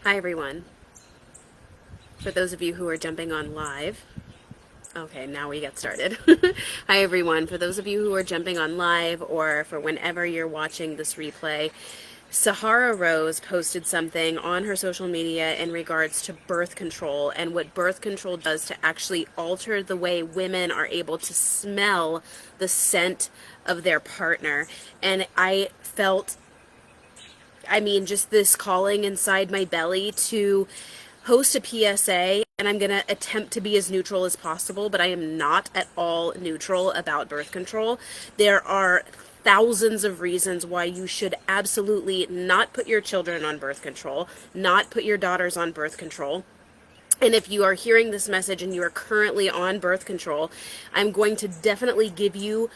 Hi everyone. For those of you who are jumping on live, okay, now we get started. Hi everyone. For those of you who are jumping on live or for whenever you're watching this replay, Sahara Rose posted something on her social media in regards to birth control and what birth control does to actually alter the way women are able to smell the scent of their partner. And I felt, just this calling inside my belly to host a PSA, and I'm going to attempt to be as neutral as possible, but I am not at all neutral about birth control. There are thousands of reasons why you should absolutely not put your children on birth control, not put your daughters on birth control. And if you are hearing this message and you are currently on birth control, I'm going to definitely give you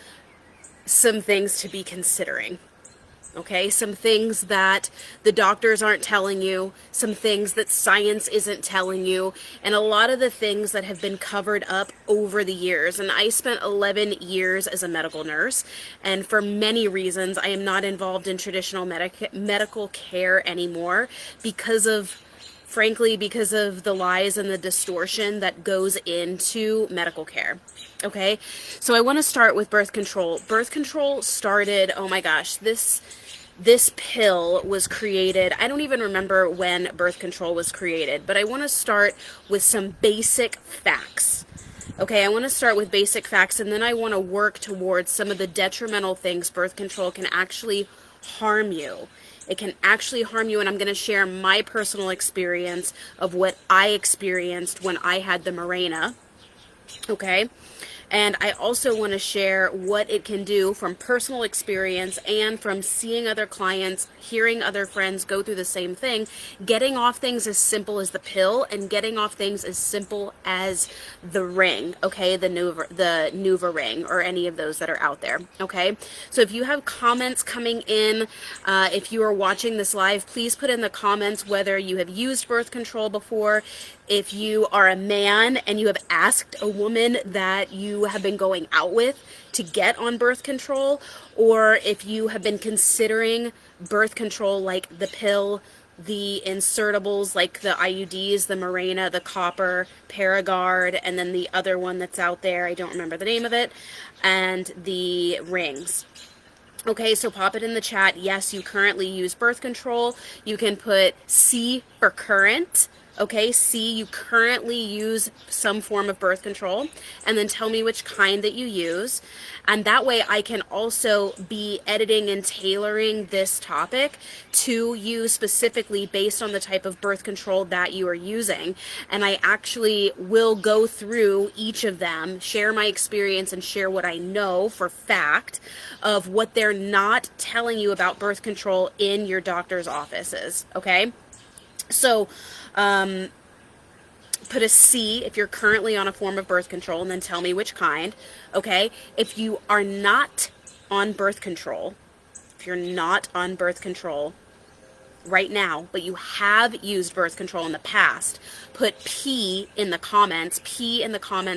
some things to be considering. Okay, some things that the doctors aren't telling you, some things that science isn't telling you, and a lot of the things that have been covered up over the years. And I spent 11 years as a medical nurse, and for many reasons, I am not involved in traditional medical care anymore because of the lies and the distortion that goes into medical care. Okay, so I want to start with birth control. Birth control started, oh my gosh, this pill was created. I don't even remember when birth control was created, but I want to start with some basic facts. Okay, I want to start with basic facts, and then I want to work towards some of the detrimental things birth control can actually harm you. It can actually harm you, and I'm going to share my personal experience of what I experienced when I had the Mirena. Okay, and I also want to share what it can do from personal experience and from seeing other clients, hearing other friends go through the same thing, getting off things as simple as the pill and getting off things as simple as the ring, okay, the Nuva ring, or any of those that are out there, okay? So if you have comments coming in, if you are watching this live, please put in the comments whether you have used birth control before. If you are a man and you have asked a woman that you have been going out with to get on birth control, or if you have been considering birth control like the pill, the insertables like the IUDs, the Mirena, the copper, Paragard, and then the other one that's out there, I don't remember the name of it, and the rings. Okay, so pop it in the chat. Yes, you currently use birth control. You can put C for current. Okay, C, you currently use some form of birth control, and then tell me which kind that you use. And that way I can also be editing and tailoring this topic to you specifically based on the type of birth control that you are using. And I actually will go through each of them, share my experience, and share what I know for fact of what they're not telling you about birth control in your doctor's offices, okay? So, put a C if you're currently on a form of birth control, and then tell me which kind, okay? If you are not on birth control, if you're not on birth control right now, but you have used birth control in the past, put P in the comments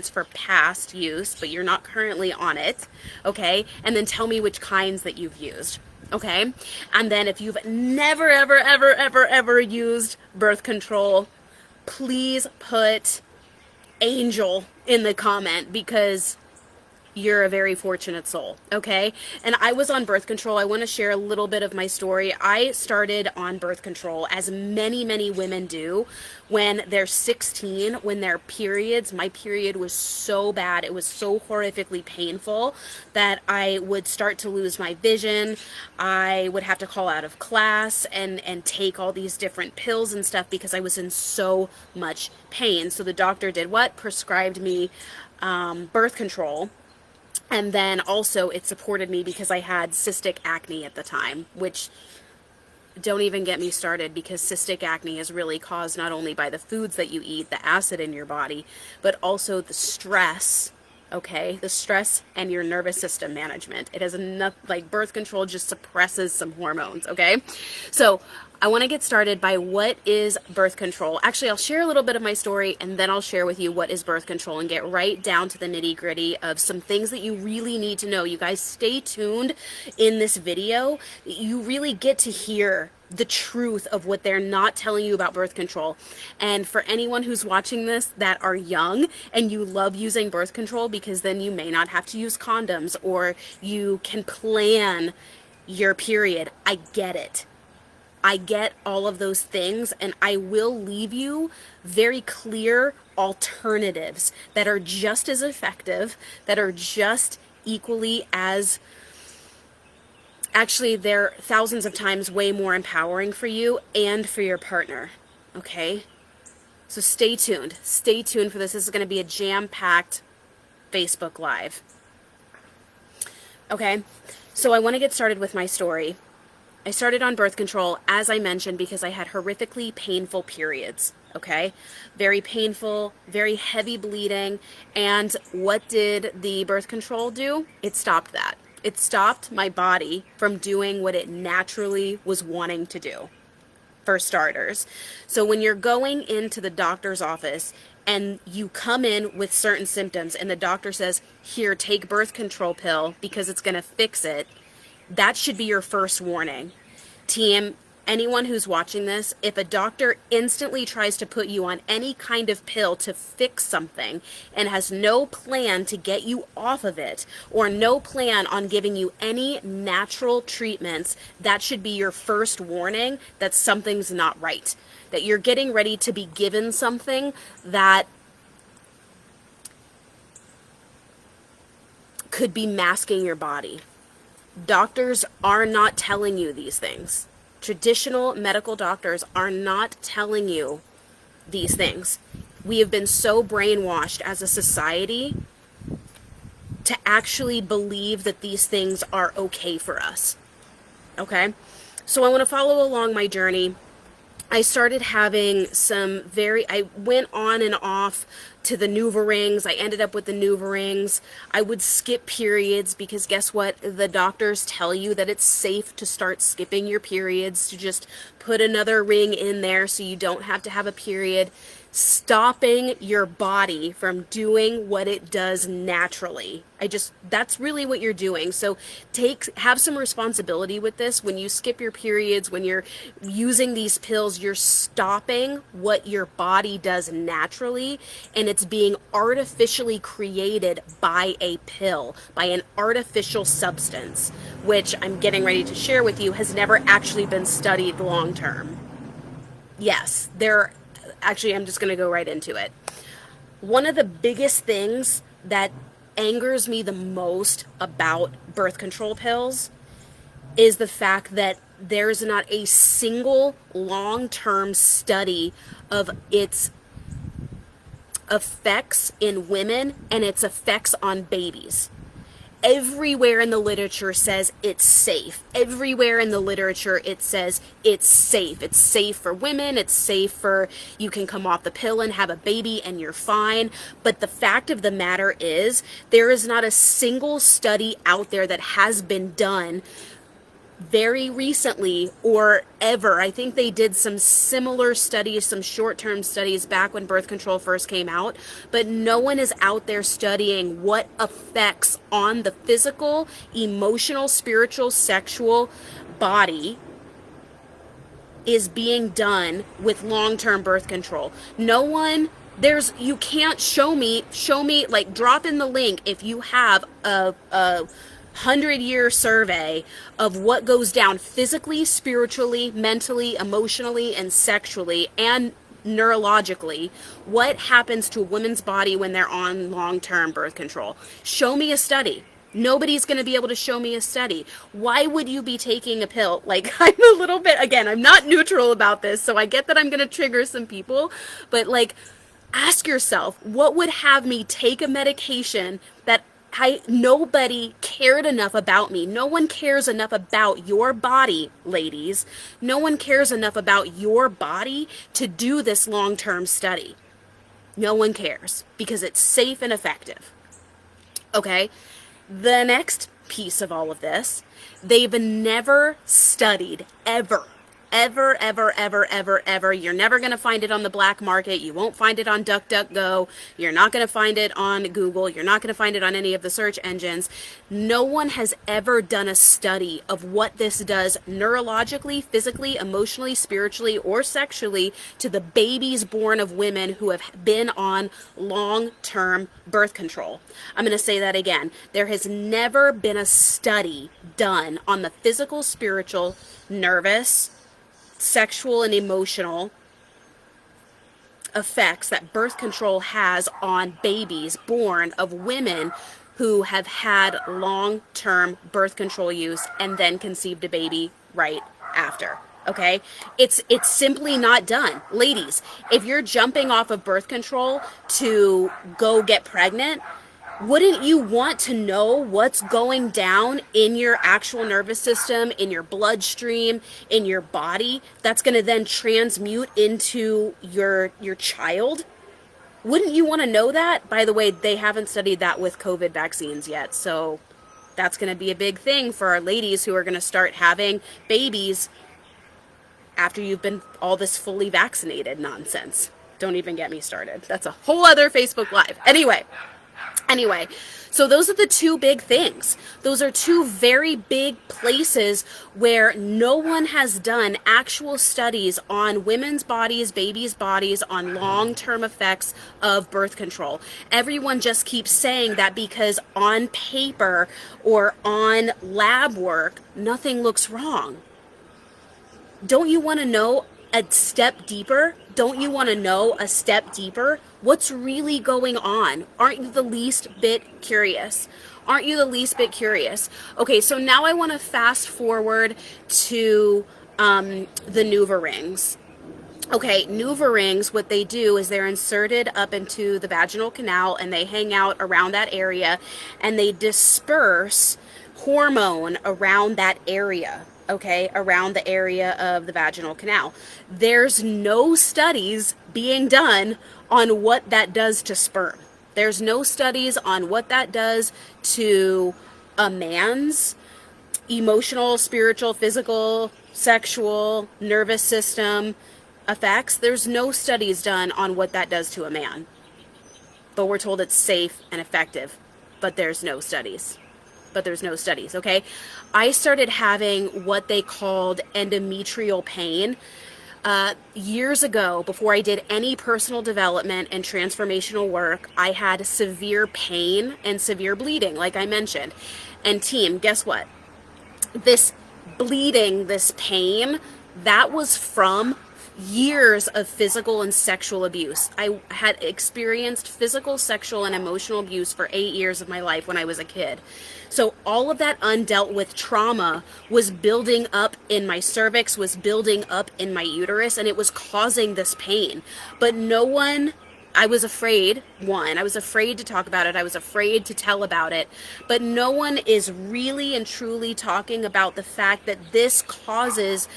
for past use, but you're not currently on it, okay? And then tell me which kinds that you've used. Okay, and then if you've never, ever, ever, ever, ever used birth control, please put Angel in the comment, because you're a very fortunate soul, okay? And I was on birth control. I want to share a little bit of my story. I started on birth control, as many, many women do, when they're 16, when their periods, my period was so bad, it was so horrifically painful that I would start to lose my vision. I would have to call out of class and take all these different pills and stuff because I was in so much pain. So the doctor did what? Prescribed me birth control. And then also it supported me because I had cystic acne at the time, which, don't even get me started, because cystic acne is really caused not only by the foods that you eat, the acid in your body, but also the stress, okay? The stress and your nervous system management. It has enough, like birth control just suppresses some hormones, okay? So I want to get started by what is birth control. Actually, I'll share a little bit of my story and then I'll share with you what is birth control and get right down to the nitty-gritty of some things that you really need to know. You guys stay tuned in this video. You really get to hear the truth of what they're not telling you about birth control. And for anyone who's watching this that are young and you love using birth control, because then you may not have to use condoms or you can plan your period, I get it. I get all of those things, and I will leave you very clear alternatives that are just as effective, that are just equally as, actually, they're thousands of times way more empowering for you and for your partner, okay? So stay tuned. Stay tuned for this. This is going to be a jam-packed Facebook Live. Okay, so I want to get started with my story. I started on birth control, as I mentioned, because I had horrifically painful periods, okay? Very painful, very heavy bleeding, and what did the birth control do? It stopped that. It stopped my body from doing what it naturally was wanting to do, for starters. So when you're going into the doctor's office and you come in with certain symptoms and the doctor says, here, take birth control pill because it's going to fix it, that should be your first warning. Team, anyone who's watching this, if a doctor instantly tries to put you on any kind of pill to fix something and has no plan to get you off of it or no plan on giving you any natural treatments, that should be your first warning that something's not right. That you're getting ready to be given something that could be masking your body. Doctors are not telling you these things. Traditional medical doctors are not telling you these things. We have been so brainwashed as a society to actually believe that these things are okay for us. Okay? So I want to follow along my journey. I started having I went on and off to the NuvaRings. I ended up with the NuvaRings. I would skip periods because guess what? The doctors tell you that it's safe to start skipping your periods, to just put another ring in there so you don't have to have a period. Stopping your body from doing what it does naturally. That's really what you're doing. So have some responsibility with this. When you skip your periods, when you're using these pills, you're stopping what your body does naturally, and it's being artificially created by a pill, by an artificial substance, which I'm getting ready to share with you has never actually been studied long term. Yes, actually, I'm just going to go right into it. One of the biggest things that angers me the most about birth control pills is the fact that there's not a single long-term study of its effects in women and its effects on babies. Everywhere in the literature says it's safe. Everywhere in the literature it says it's safe. It's safe for women. It's safe for you can come off the pill and have a baby and you're fine. But the fact of the matter is there is not a single study out there that has been done very recently or ever. I think they did some similar studies, some short-term studies back when birth control first came out, but no one is out there studying what effects on the physical, emotional, spiritual, sexual body is being done with long-term birth control. No one, you can't show me, like drop in the link if you have a 100-year survey of what goes down physically, spiritually, mentally, emotionally, and sexually, and neurologically, what happens to a woman's body when they're on long-term birth control. Show me a study. Nobody's going to be able to show me a study. Why would you be taking a pill? Like, I'm a little bit, again, I'm not neutral about this, so I get that I'm going to trigger some people, but like, ask yourself, what would have me take a medication that nobody cared enough about me? No one cares enough about your body, ladies. No one cares enough about your body to do this long-term study. No one cares because it's safe and effective. Okay, the next piece of all of this, they've never studied, ever, ever, ever, ever, ever, ever. You're never going to find it on the black market. You won't find it on DuckDuckGo. You're not going to find it on Google. You're not going to find it on any of the search engines. No one has ever done a study of what this does neurologically, physically, emotionally, spiritually, or sexually to the babies born of women who have been on long-term birth control. I'm going to say that again. There has never been a study done on the physical, spiritual, nervous, sexual, and emotional effects that birth control has on babies born of women who have had long-term birth control use and then conceived a baby right after. Okay? It's simply not done. Ladies, if you're jumping off of birth control to go get pregnant, wouldn't you want to know what's going down in your actual nervous system, in your bloodstream, in your body, that's going to then transmute into your child? Wouldn't you want to know that? By the way, they haven't studied that with COVID vaccines yet, so that's going to be a big thing for our ladies who are going to start having babies after you've been all this fully vaccinated nonsense. Don't even get me started. That's a whole other Facebook Live. Anyway, so those are the two big things. Those are two very big places where no one has done actual studies on women's bodies, babies' bodies, on long-term effects of birth control. Everyone just keeps saying that because on paper or on lab work, nothing looks wrong. Don't you want to know a step deeper? Don't you want to know a step deeper? What's really going on? Aren't you the least bit curious? Aren't you the least bit curious? Okay, so now I want to fast forward to the NuvaRings. Okay, NuvaRings, what they do is they're inserted up into the vaginal canal and they hang out around that area and they disperse hormone around that area. Okay, around the area of the vaginal canal. There's no studies being done on what that does to sperm. There's no studies on what that does to a man's emotional, spiritual, physical, sexual, nervous system effects. There's no studies done on what that does to a man. But we're told it's safe and effective. But there's no studies. Okay? I started having what they called endometrial pain years ago. Before I did any personal development and transformational work, I had severe pain and severe bleeding, like I mentioned. And team, guess what? This bleeding, this pain, that was from years of physical and sexual abuse. I had experienced physical, sexual, and emotional abuse for 8 years of my life when I was a kid. So all of that undealt with trauma was building up in my cervix, was building up in my uterus, and it was causing this pain. But no one, I was afraid, I was afraid to talk about it. I was afraid to tell about it. But no one is really and truly talking about the fact that this causes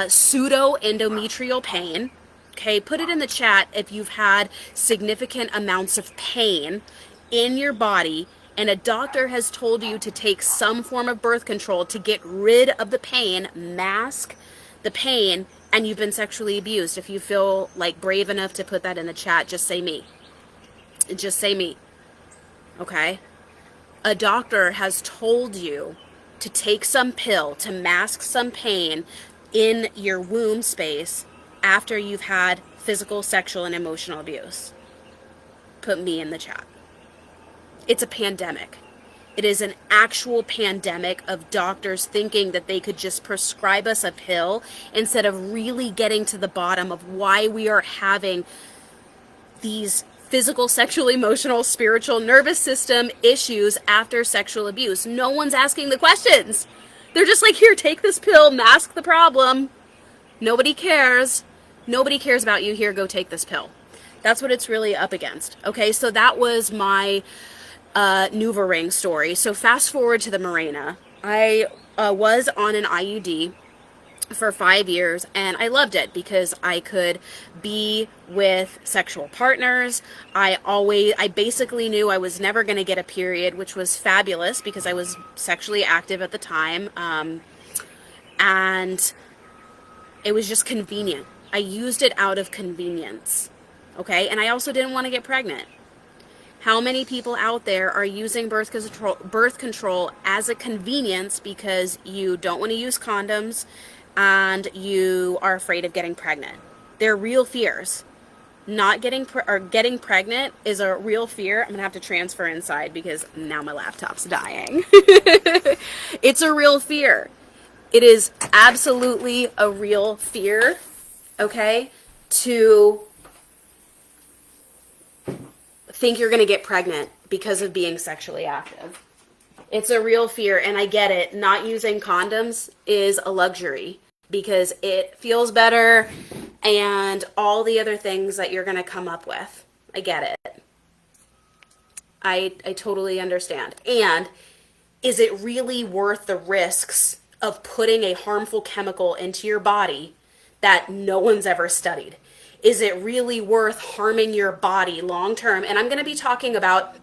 pseudo endometrial pain. Okay, put it in the chat if you've had significant amounts of pain in your body and a doctor has told you to take some form of birth control to get rid of the pain, mask the pain, and you've been sexually abused. If you feel like brave enough to put that in the chat, just say me. Just say me. Okay? A doctor has told you to take some pill to mask some pain in your womb space after you've had physical, sexual, and emotional abuse. Put me in the chat. It's a pandemic. It is an actual pandemic of doctors thinking that they could just prescribe us a pill instead of really getting to the bottom of why we are having these physical, sexual, emotional, spiritual, nervous system issues after sexual abuse. No one's asking the questions. They're just like, here, take this pill, mask the problem. Nobody cares. Nobody cares about you. Here, go take this pill. That's what it's really up against. Okay, so that was my NuvaRing story. So fast forward to the Mirena. I was on an IUD for 5 years and I loved it because I could be with sexual partners. I basically knew I was never going to get a period, which was fabulous because I was sexually active at the time. And It was just convenient. I used it out of convenience. Okay? And I also didn't want to get pregnant. How many people out there are using birth control as a convenience because you don't want to use condoms and you are afraid of getting pregnant? They're real fears. Not getting or getting pregnant is a real fear. I'm going to have to transfer inside because now my laptop's dying. It's a real fear. It is absolutely a real fear, okay, to think you're going to get pregnant because of being sexually active. It's a real fear, and I get it. Not using condoms is a luxury because it feels better and all the other things that you're going to come up with. I get it. I totally understand. And is it really worth the risks of putting a harmful chemical into your body that no one's ever studied? Is it really worth harming your body long term? And I'm going to be talking about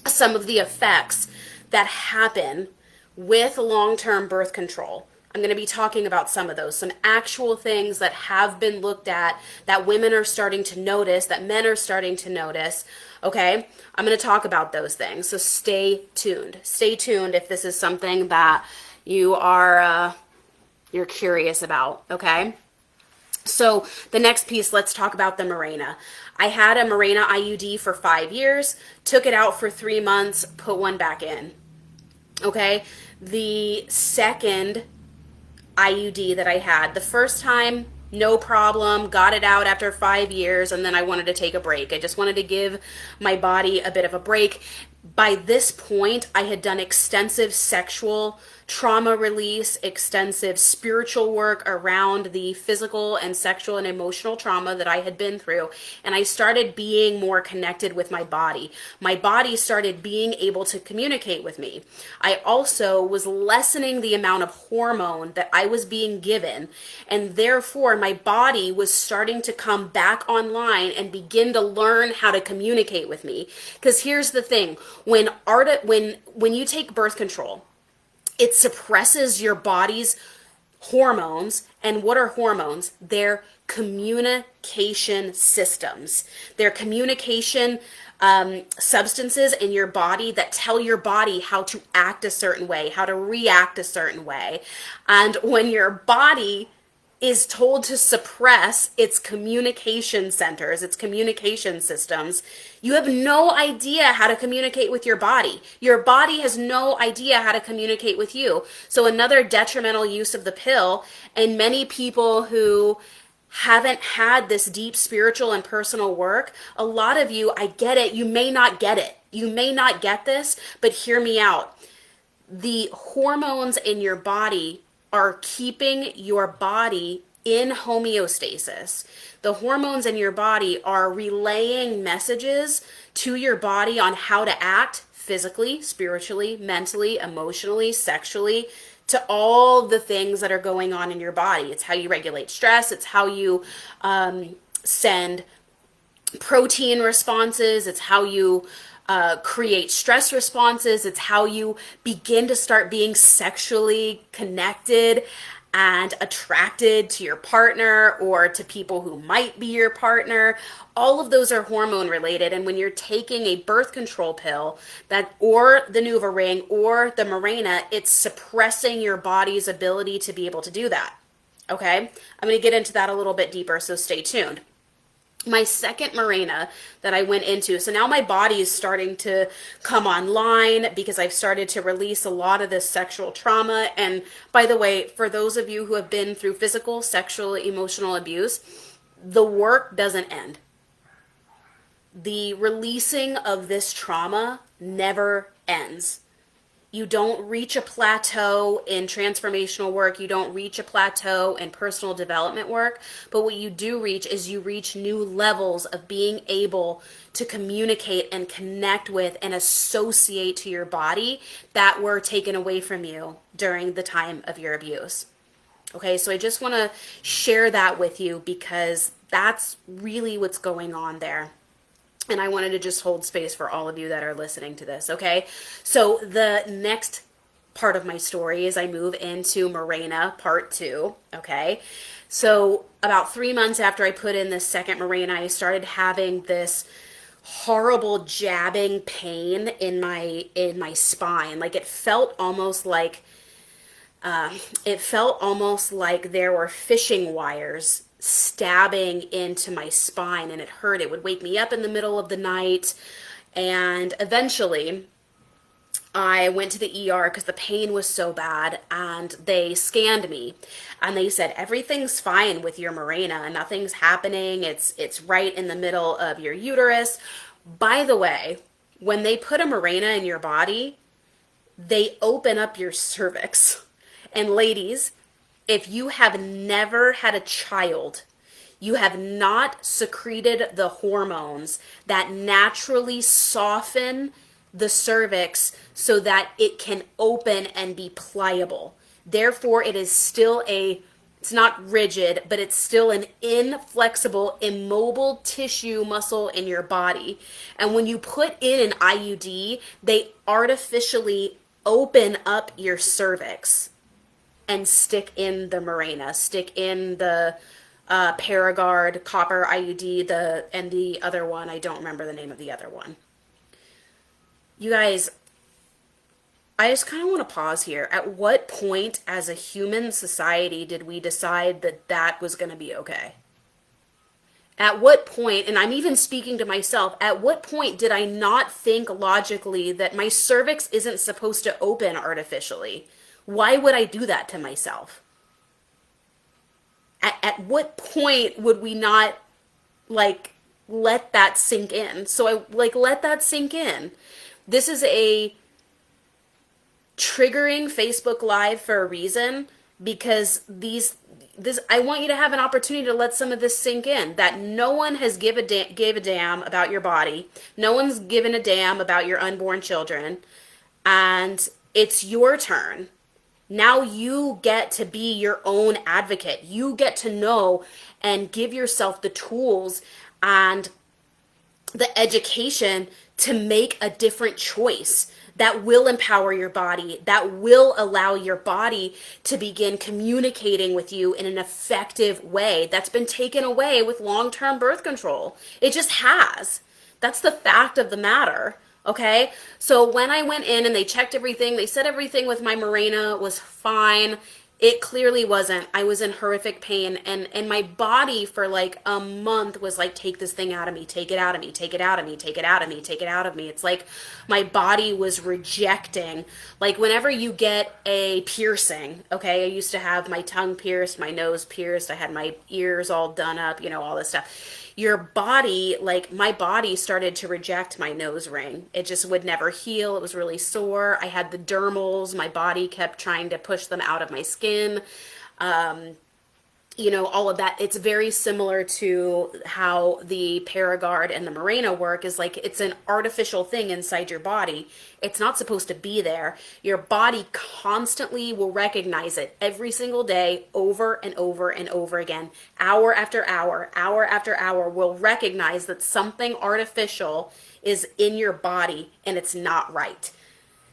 some of the effects that happen with long-term birth control. I'm going to be talking about some of those, some actual things that have been looked at that women are starting to notice, that men are starting to notice. Okay, I'm going to talk about those things. So stay tuned. Stay tuned if this is something that you are you're curious about. Okay. So the next piece, let's talk about the Mirena. I had a Mirena IUD for 5 years, took it out for 3 months, put one back in. Okay. The second IUD that I had, the first time, no problem, got it out after 5 years, and then I wanted to take a break. I just wanted to give my body a bit of a break. By this point, I had done extensive sexual trauma release, extensive spiritual work around the physical and sexual and emotional trauma that I had been through. And I started being more connected with my body. My body started being able to communicate with me. I also was lessening the amount of hormone that I was being given. And therefore, my body was starting to come back online and begin to learn how to communicate with me. Because here's the thing, when you take birth control, it suppresses your body's hormones. And what are hormones? They're communication systems. They're communication substances in your body that tell your body how to act a certain way, how to react a certain way. And when your body is told to suppress its communication centers, its communication systems, you have no idea how to communicate with your body. Your body has no idea how to communicate with you. So another detrimental use of the pill, and many people who haven't had this deep spiritual and personal work, a lot of you, I get it, you may not get it. You may not get this, but hear me out. The hormones in your body are keeping your body in homeostasis. The hormones in your body are relaying messages to your body on how to act physically, spiritually, mentally, emotionally, sexually, to all the things that are going on in your body. It's how you regulate stress. It's how you send protein responses. It's how you create stress responses. It's how you begin to start being sexually connected and attracted to your partner or to people who might be your partner. All of those are hormone related. And when you're taking a birth control pill or the NuvaRing or the Mirena, it's suppressing your body's ability to be able to do that. Okay? I'm going to get into that a little bit deeper, so stay tuned. My second Mirena that I went into, so now my body is starting to come online because I've started to release a lot of this sexual trauma. And by the way, for those of you who have been through physical, sexual, emotional abuse, the work doesn't end. The releasing of this trauma never ends. You don't reach a plateau in transformational work. You don't reach a plateau in personal development work. But what you do reach is you reach new levels of being able to communicate and connect with and associate to your body that were taken away from you during the time of your abuse. Okay, so I just want to share that with you because that's really what's going on there. And I wanted to just hold space for all of you that are listening to this, okay? So the next part of my story is I move into Mirena part 2, okay? So about 3 months after I put in this second Mirena, I started having this horrible jabbing pain in my spine. Like it felt almost like there were fishing wires stabbing into my spine, and it hurt. It would wake me up in the middle of the night. And eventually I went to the ER because the pain was so bad, and they scanned me and they said everything's fine with your Mirena. Nothing's happening. It's right in the middle of your uterus. By the way, when they put a Mirena in your body, they open up your cervix. And ladies, if you have never had a child, you have not secreted the hormones that naturally soften the cervix so that it can open and be pliable. Therefore, it is still it's not rigid, but it's still an inflexible, immobile tissue muscle in your body. And when you put in an IUD, they artificially open up your cervix and stick in the Mirena, stick in the Paragard copper IUD, and the other one, I don't remember the name of the other one. You guys, I just kind of want to pause here. At what point as a human society did we decide that that was going to be okay? At what point, and I'm even speaking to myself, at what point did I not think logically that my cervix isn't supposed to open artificially? Why would I do that to myself? At what point would we not, like, let that sink in? So I, like, let that sink in. This is a triggering Facebook Live for a reason, because this I want you to have an opportunity to let some of this sink in, that no one has gave a damn about your body. No one's given a damn about your unborn children, and it's your turn. Now you get to be your own advocate. You get to know and give yourself the tools and the education to make a different choice that will empower your body, that will allow your body to begin communicating with you in an effective way that's been taken away with long-term birth control. It just has. That's the fact of the matter. Okay, so when I went in and they checked everything, they said everything with my Mirena was fine. It clearly wasn't. I was in horrific pain, and my body for like a month was like, take this thing out of me, take it out of me, take it out of me, take it out of me, take it out of me. It's like my body was rejecting. Like whenever you get a piercing, okay, I used to have my tongue pierced, my nose pierced, I had my ears all done up, you know, all this stuff. Your body, like my body started to reject my nose ring. It just would never heal. It was really sore. I had the dermals. My body kept trying to push them out of my skin. You know, all of that. It's very similar to how the Paragard and the Mirena work, is like it's an artificial thing inside your body. It's not supposed to be there. Your body constantly will recognize it every single day, over and over and over again, hour after hour, hour after hour, will recognize that something artificial is in your body and it's not right.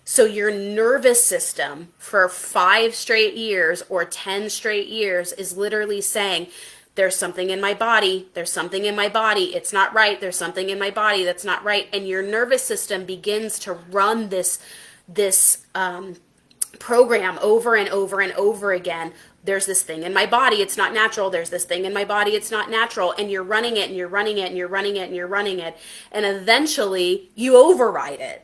So your nervous system for 5 straight years or 10 straight years is literally saying, there's something in my body, there's something in my body, it's not right, there's something in my body that's not right. And your nervous system begins to run this program over and over and over again. There's this thing in my body, it's not natural. There's this thing in my body, it's not natural. And you're running it and you're running it and you're running it and you're running it. And eventually you override it.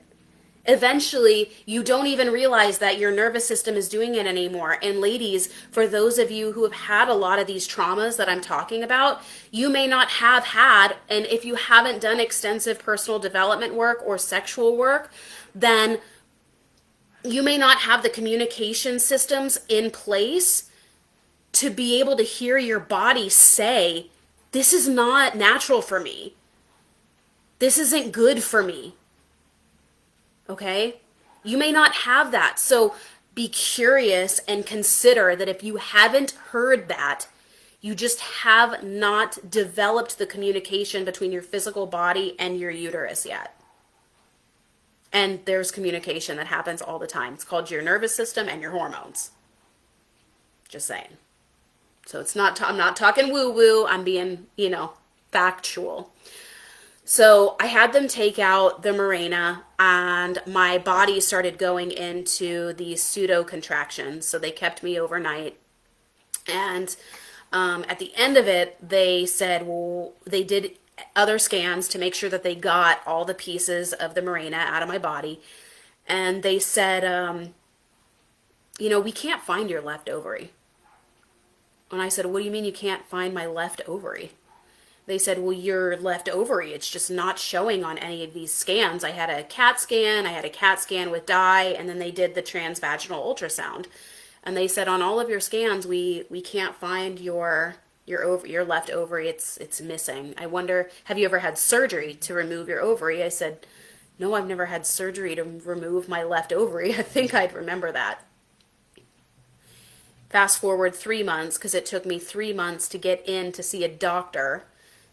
Eventually, you don't even realize that your nervous system is doing it anymore. And ladies, for those of you who have had a lot of these traumas that I'm talking about, you may not have had, and if you haven't done extensive personal development work or sexual work, then you may not have the communication systems in place to be able to hear your body say, this is not natural for me. This isn't good for me. Okay? You may not have that. So be curious and consider that if you haven't heard that, you just have not developed the communication between your physical body and your uterus yet. And there's communication that happens all the time. It's called your nervous system and your hormones. Just saying. So it's not, I'm not talking woo woo. I'm being, factual. So I had them take out the Mirena, and my body started going into these pseudo contractions. So they kept me overnight. And at the end of it, they said, well, they did other scans to make sure that they got all the pieces of the Mirena out of my body. And they said, we can't find your left ovary. And I said, what do you mean you can't find my left ovary? They said, well, your left ovary, it's just not showing on any of these scans. I had a CAT scan with dye, and then they did the transvaginal ultrasound. And they said, on all of your scans, we can't find your left ovary. It's missing. I wonder, have you ever had surgery to remove your ovary? I said, no, I've never had surgery to remove my left ovary. I think I'd remember that. Fast forward 3 months, because it took me 3 months to get in to see a doctor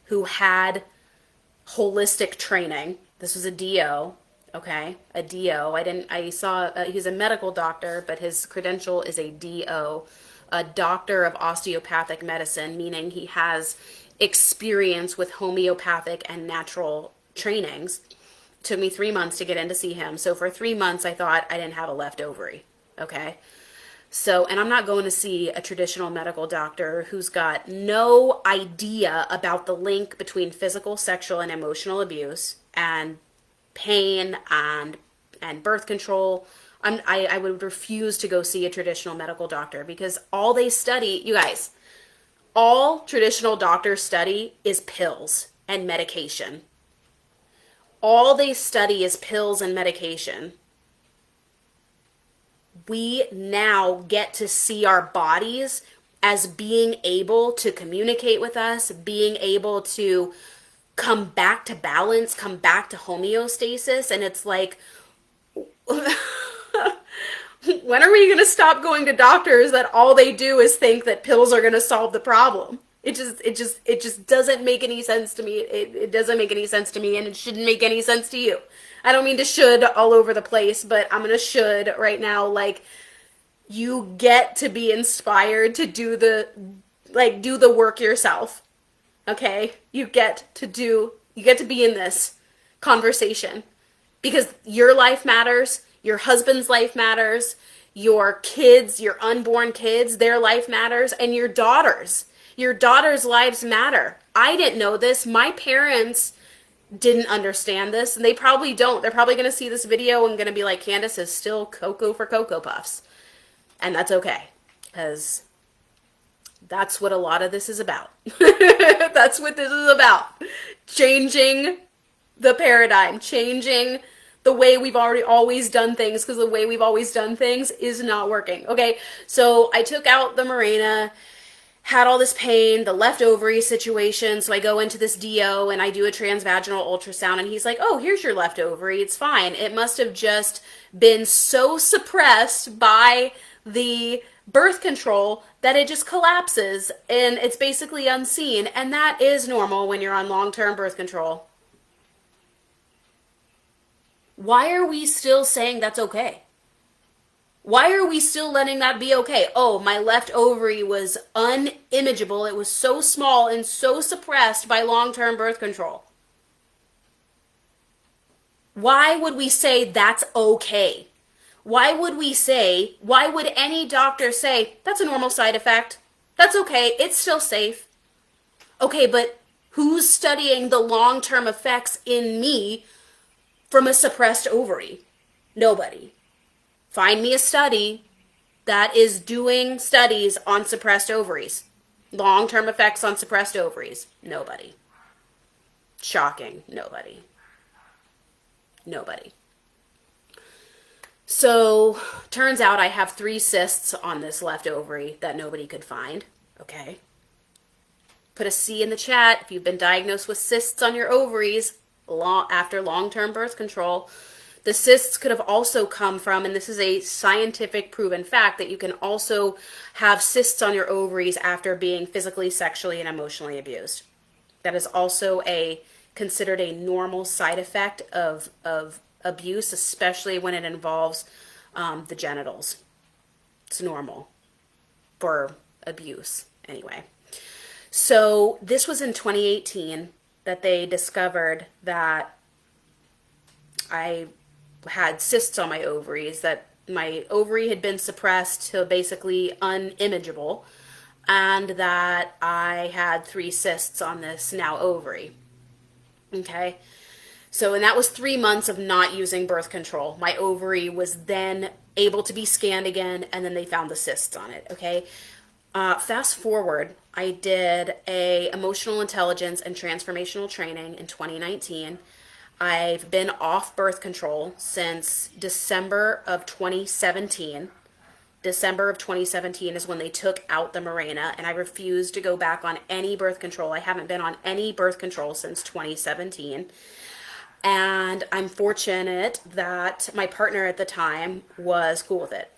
who had holistic training. This was a DO, okay? A DO. He's a medical doctor, but his credential is a DO, a doctor of osteopathic medicine, meaning he has experience with homeopathic and natural trainings. It took me 3 months to get in to see him. So for 3 months, I thought I didn't have a left ovary, okay? So, and I'm not going to see a traditional medical doctor who's got no idea about the link between physical, sexual, and emotional abuse and pain and birth control. I would refuse to go see a traditional medical doctor, because all they study, you guys, all traditional doctors study is pills and medication. All they study is pills and medication. We now get to see our bodies as being able to communicate with us, being able to come back to balance, come back to homeostasis. And it's like, when are we going to stop going to doctors that all they do is think that pills are going to solve the problem? It just doesn't make any sense to me. It doesn't make any sense to me, and it shouldn't make any sense to you. I don't mean to should all over the place, but I'm going to should right now. Like, you get to be inspired to do the work yourself. Okay? You get to be in this conversation, because your life matters, your husband's life matters, your kids, your unborn kids, their life matters, and your daughters' lives matter. I didn't know this. My parents didn't understand this, and they probably don't. They're probably going to see this video and going to be like, Candace is still Cocoa for Cocoa Puffs. And that's okay, because that's what a lot of this is about. That's what this is about. Changing the paradigm, changing the way we've always done things, because the way we've always done things is not working. Okay, so I took out the Mirena, had all this pain, the left ovary situation. So I go into this DO and I do a transvaginal ultrasound, and he's like, oh, here's your left ovary. It's fine. It must have just been so suppressed by the birth control that it just collapses and it's basically unseen. And that is normal when you're on long-term birth control. Why are we still saying that's okay? Why are we still letting that be okay? Oh, my left ovary was unimageable. It was so small and so suppressed by long-term birth control. Why would we say that's okay? Why would any doctor say, that's a normal side effect? That's okay, it's still safe. Okay, but who's studying the long-term effects in me from a suppressed ovary? Nobody. Find me a study that is doing studies on suppressed ovaries. Long-term effects on suppressed ovaries. Nobody. Shocking. Nobody. So, turns out I have 3 cysts on this left ovary that nobody could find. Okay. Put a C in the chat if you've been diagnosed with cysts on your ovaries after long-term birth control. The cysts could have also come from, and this is a scientific proven fact, that you can also have cysts on your ovaries after being physically, sexually, and emotionally abused. That is also considered a normal side effect of abuse, especially when it involves the genitals. It's normal for abuse Anyway, so this was in 2018 that they discovered that I had cysts on my ovaries, that my ovary had been suppressed to basically unimageable, and that I had 3 cysts on this now ovary. Okay. So, and that was 3 months of not using birth control. My ovary was then able to be scanned again, and then they found the cysts on it. Okay. Fast forward, I did a emotional intelligence and transformational training in 2019. I've been off birth control since December of 2017. December of 2017 is when they took out the Mirena, and I refused to go back on any birth control. I haven't been on any birth control since 2017. And I'm fortunate that my partner at the time was cool with it.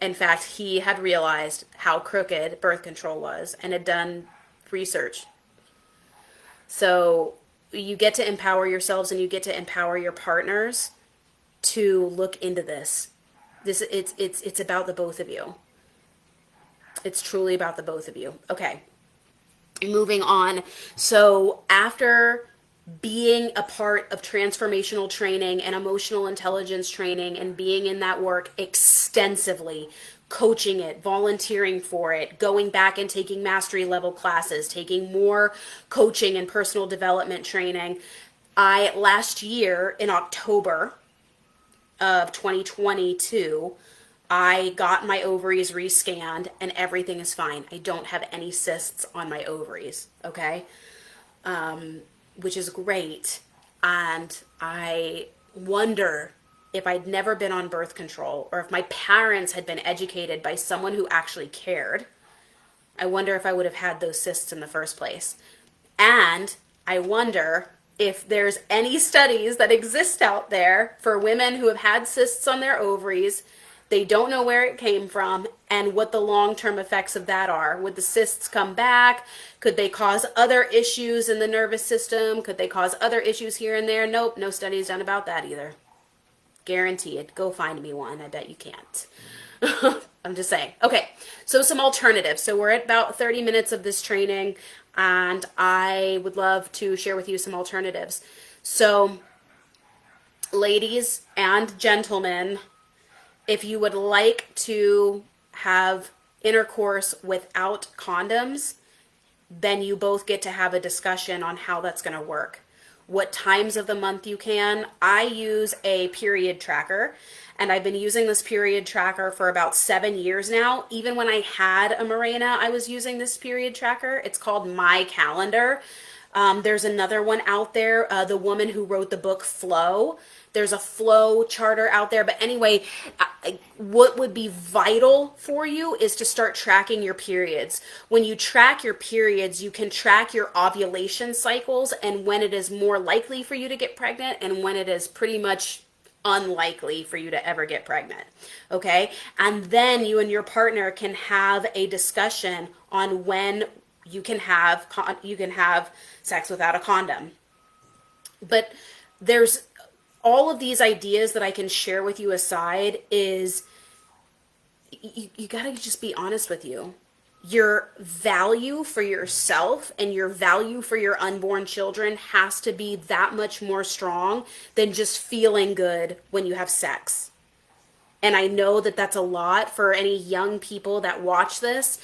In fact, he had realized how crooked birth control was and had done research. So you get to empower yourselves and you get to empower your partners to look into this. It's about the both of you. It's truly about the both of you. Okay. Moving on. So after being a part of transformational training and emotional intelligence training and being in that work extensively, coaching it, volunteering for it, going back and taking mastery level classes, taking more coaching and personal development training, I last year in October of 2022, I got my ovaries rescanned and everything is fine. I don't have any cysts on my ovaries, okay? Which is great. And I wonder if I'd never been on birth control or if my parents had been educated by someone who actually cared, I wonder if I would have had those cysts in the first place. And I wonder if there's any studies that exist out there for women who have had cysts on their ovaries, they don't know where it came from, and what the long-term effects of that are. Would the cysts come back? Could they cause other issues in the nervous system? Could they cause other issues here and there? Nope, no studies done about that either. Guaranteed. Go find me one. I bet you can't. I'm just saying. Okay, so some alternatives. So we're at about 30 minutes of this training, and I would love to share with you some alternatives. So, ladies and gentlemen, if you would like to have intercourse without condoms, then you both get to have a discussion on how that's going to work. What times of the month you can. I use a period tracker, and I've been using this period tracker for about 7 years now. Even when I had a Mirena, I was using this period tracker. It's called My Calendar. There's another one out there, the woman who wrote the book Flow. There's a Flow charter out there. But anyway, what would be vital for you is to start tracking your periods. When you track your periods, you can track your ovulation cycles and when it is more likely for you to get pregnant and when it is pretty much unlikely for you to ever get pregnant. Okay? And then you and your partner can have a discussion on when you can have sex without a condom. But there's all of these ideas that I can share with you aside is you got to just be honest with you. Your value for yourself and your value for your unborn children has to be that much more strong than just feeling good when you have sex. And I know that that's a lot for any young people that watch this.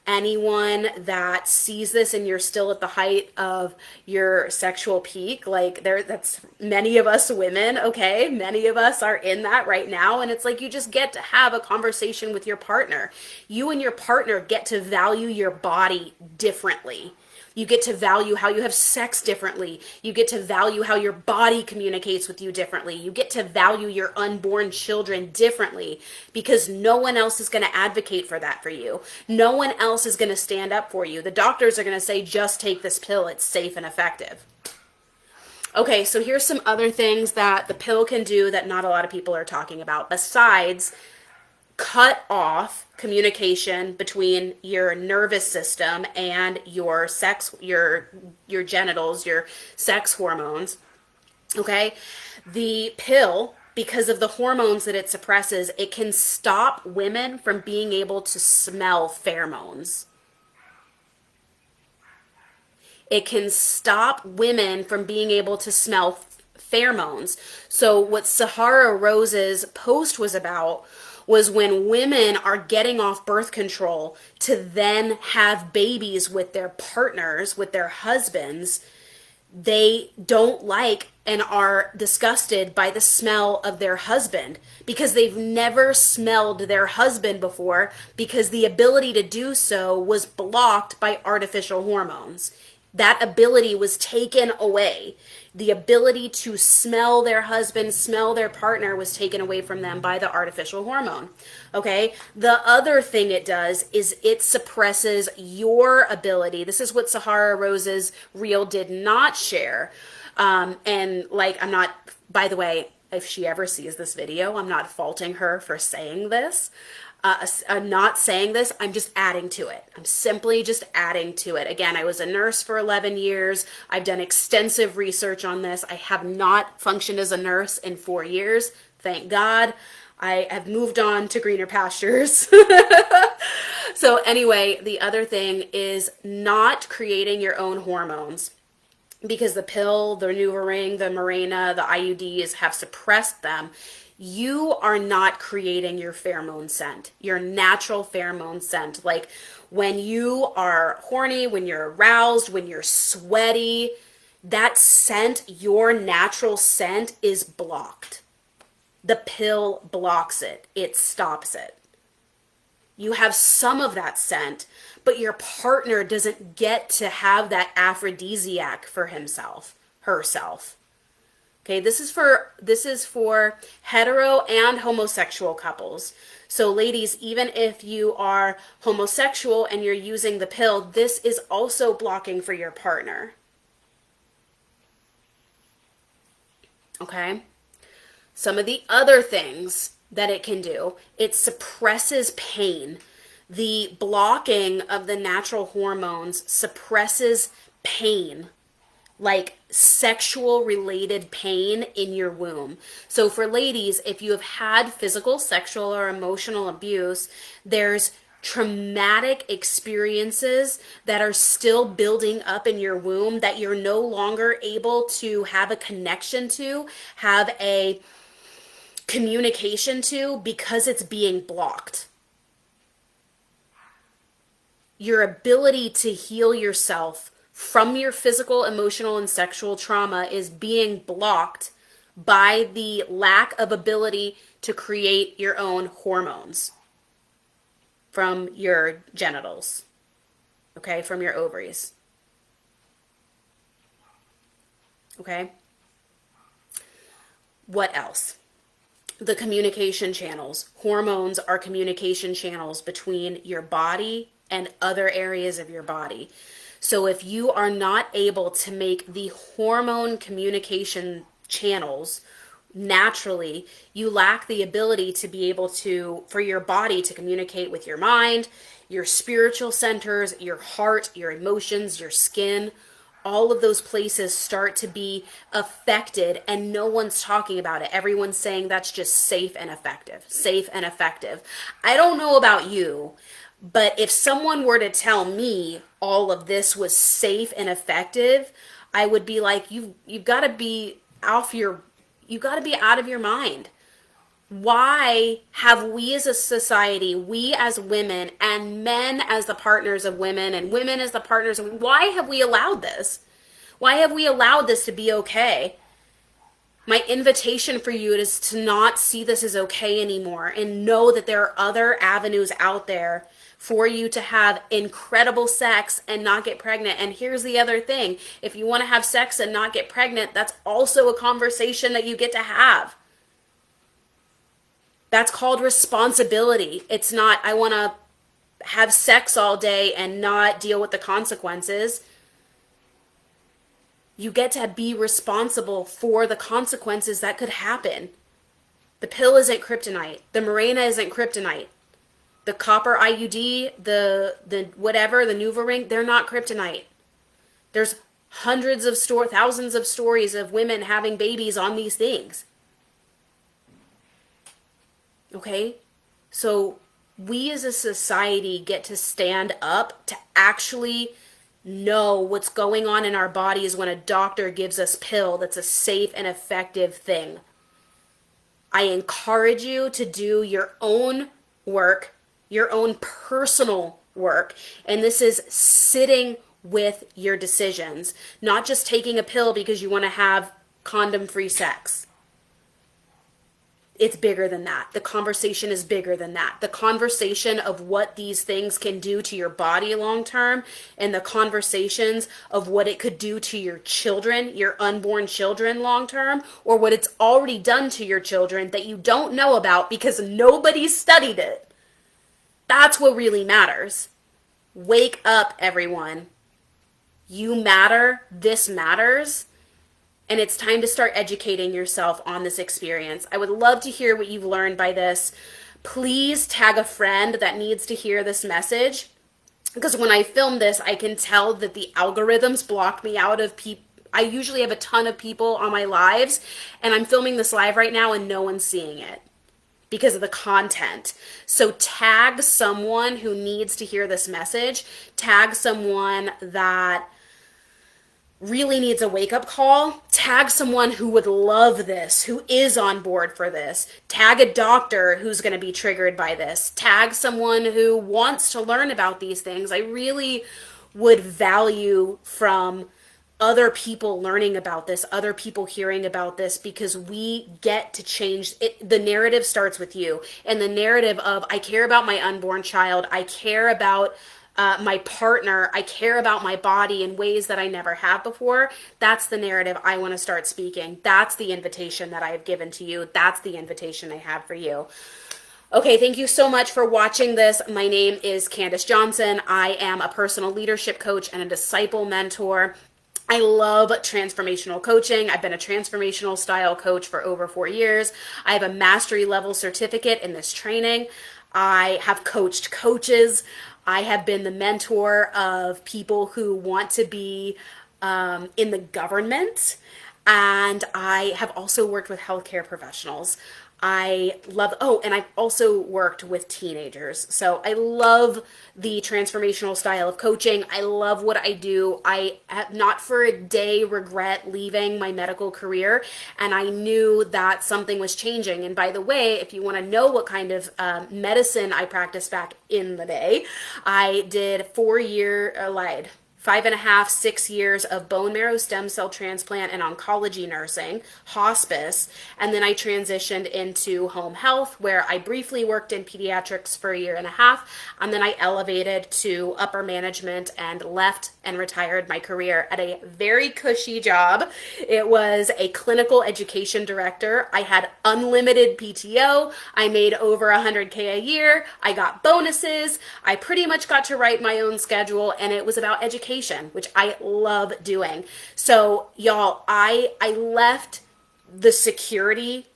Anyone that sees this and you're still at the height of your sexual peak, like that's many of us women, okay? Many of us are in that right now, and it's like you just get to have a conversation with your partner. You and your partner get to value your body differently. You get to value how you have sex differently. You get to value how your body communicates with you differently. You get to value your unborn children differently because no one else is going to advocate for that for you. No one else is going to stand up for you. The doctors are going to say, just take this pill. It's safe and effective. Okay, so here's some other things that the pill can do that not a lot of people are talking about besides cut off communication between your nervous system and your sex, your genitals, your sex hormones. Okay? The pill, because of the hormones that it suppresses, it can stop women from being able to smell pheromones. It can stop women from being able to smell pheromones. So what Sahara Rose's post was about was when women are getting off birth control to then have babies with their partners, with their husbands, they don't like and are disgusted by the smell of their husband because they've never smelled their husband before because the ability to do so was blocked by artificial hormones. That ability was taken away. The ability to smell their husband, smell their partner was taken away from them by the artificial hormone. Okay? The other thing it does is it suppresses your ability. This is what Sahara Rose's reel did not share. And like, I'm not, by the way, if she ever sees this video, I'm not faulting her for saying this. I'm not saying this, I'm just adding to it. I'm simply just adding to it. Again, I was a nurse for 11 years. I've done extensive research on this. I have not functioned as a nurse in 4 years. Thank God. I have moved on to greener pastures. So anyway, the other thing is not creating your own hormones, because the pill, the NuvaRing, the Mirena, the IUDs have suppressed them. You are not creating your pheromone scent, your natural pheromone scent. Like when you are horny, when you're aroused, when you're sweaty, that scent, your natural scent, is blocked. The pill blocks it. It stops it. You have some of that scent, but your partner doesn't get to have that aphrodisiac for himself, herself. Okay, this is for hetero and homosexual couples. So ladies, even if you are homosexual and you're using the pill, this is also blocking for your partner. Okay? Some of the other things that it can do, it suppresses pain. The blocking of the natural hormones suppresses pain, like sexual related pain in your womb. So for ladies, if you have had physical, sexual, or emotional abuse, there's traumatic experiences that are still building up in your womb that you're no longer able to have a connection to, have a communication to, because it's being blocked. Your ability to heal yourself from your physical, emotional, and sexual trauma is being blocked by the lack of ability to create your own hormones from your genitals, okay, from your ovaries. Okay? What else? The communication channels. Hormones are communication channels between your body and other areas of your body. So if you are not able to make the hormone communication channels naturally, you lack the ability to be able to, for your body to communicate with your mind, your spiritual centers, your heart, your emotions, your skin. All of those places start to be affected and no one's talking about it. Everyone's saying that's just safe and effective. Safe and effective. I don't know about you, but if someone were to tell me all of this was safe and effective, I would be like, you've got to be out of your mind. Why have we as a society, we as women, and men as the partners of women, and women as the partners of women, why have we allowed this? Why have we allowed this to be okay? My invitation for you is to not see this as okay anymore and know that there are other avenues out there for you to have incredible sex and not get pregnant. And here's the other thing. If you want to have sex and not get pregnant, that's also a conversation that you get to have. That's called responsibility. It's not, I want to have sex all day and not deal with the consequences. You get to be responsible for the consequences that could happen. The pill isn't kryptonite. The Mirena isn't kryptonite. The copper IUD, the whatever, the NuvaRing, they're not kryptonite. There's thousands of stories of women having babies on these things. Okay? So we as a society get to stand up to actually know what's going on in our bodies when a doctor gives us pill that's a safe and effective thing. I encourage you to do your own work, your own personal work. And this is sitting with your decisions, not just taking a pill because you want to have condom-free sex. It's bigger than that. The conversation is bigger than that. The conversation of what these things can do to your body long term, and the conversations of what it could do to your children, your unborn children long term, or what it's already done to your children that you don't know about because nobody studied it. That's what really matters. Wake up, everyone. You matter. This matters. And it's time to start educating yourself on this experience. I would love to hear what you've learned by this. Please tag a friend that needs to hear this message. Because when I film this, I can tell that the algorithms block me out of people. I usually have a ton of people on my lives, and I'm filming this live right now and no one's seeing it because of the content. So tag someone who needs to hear this message. Tag someone that really needs a wake-up call. Tag someone who would love this, who is on board for this. Tag a doctor who's going to be triggered by this. Tag someone who wants to learn about these things. I really would value from other people learning about this, other people hearing about this, because we get to change it. The narrative starts with you, and the narrative of I care about my unborn child, I care about my partner, I care about my body in ways that I never have before. That's the narrative I want to start speaking. That's the invitation that I have given to you. That's the invitation I have for you. Okay, thank you so much for watching this. My name is Candace Johnson. I am a personal leadership coach and a disciple mentor. I love transformational coaching. I've been a transformational style coach for over 4 years. I have a mastery level certificate in this training. I have coached coaches. I have been the mentor of people who want to be in the government, and I have also worked with healthcare professionals. I love, and I've also worked with teenagers. So I love the transformational style of coaching. I love what I do. I have not for a day regret leaving my medical career, and I knew that something was changing. And by the way, if you want to know what kind of medicine I practiced back in the day, I did 5.5, 6 years of bone marrow stem cell transplant and oncology nursing, hospice, and then I transitioned into home health, where I briefly worked in pediatrics for 1.5 years, and then I elevated to upper management and left and retired my career at a very cushy job. It was a clinical education director. I had unlimited PTO. I made over $100K a year. I got bonuses. I pretty much got to write my own schedule, and it was about education, which I love doing. So y'all, I left the security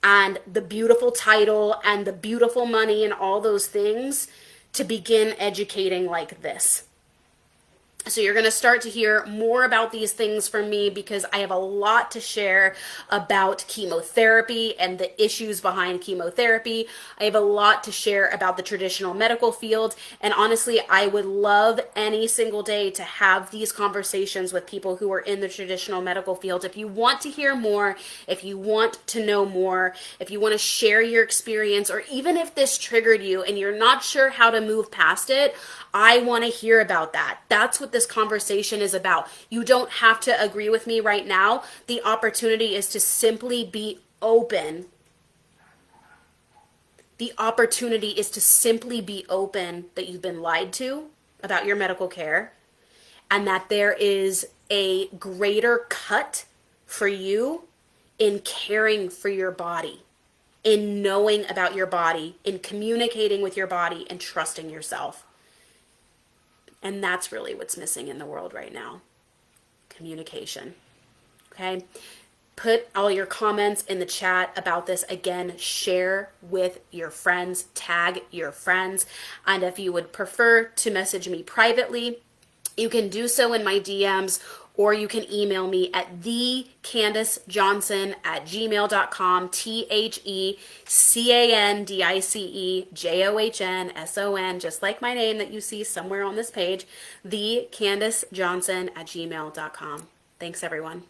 and the beautiful title and the beautiful money and all those things to begin educating like this. So you're going to start to hear more about these things from me, because I have a lot to share about chemotherapy and the issues behind chemotherapy. I have a lot to share about the traditional medical field. And honestly, I would love any single day to have these conversations with people who are in the traditional medical field. If you want to hear more, if you want to know more, if you want to share your experience, or even if this triggered you and you're not sure how to move past it, I want to hear about that. That's what this conversation is about. You don't have to agree with me right now. The opportunity is to simply be open. The opportunity is to simply be open that you've been lied to about your medical care, and that there is a greater cut for you in caring for your body, in knowing about your body, in communicating with your body, and trusting yourself. And that's really what's missing in the world right now. Communication. Okay? Put all your comments in the chat about this. Again, share with your friends. Tag your friends. And if you would prefer to message me privately, you can do so in my DMs, or you can email me at thecandicejohnson@gmail.com, TheCandiceJohnson, just like my name that you see somewhere on this page, thecandicejohnson@gmail.com. Thanks, everyone.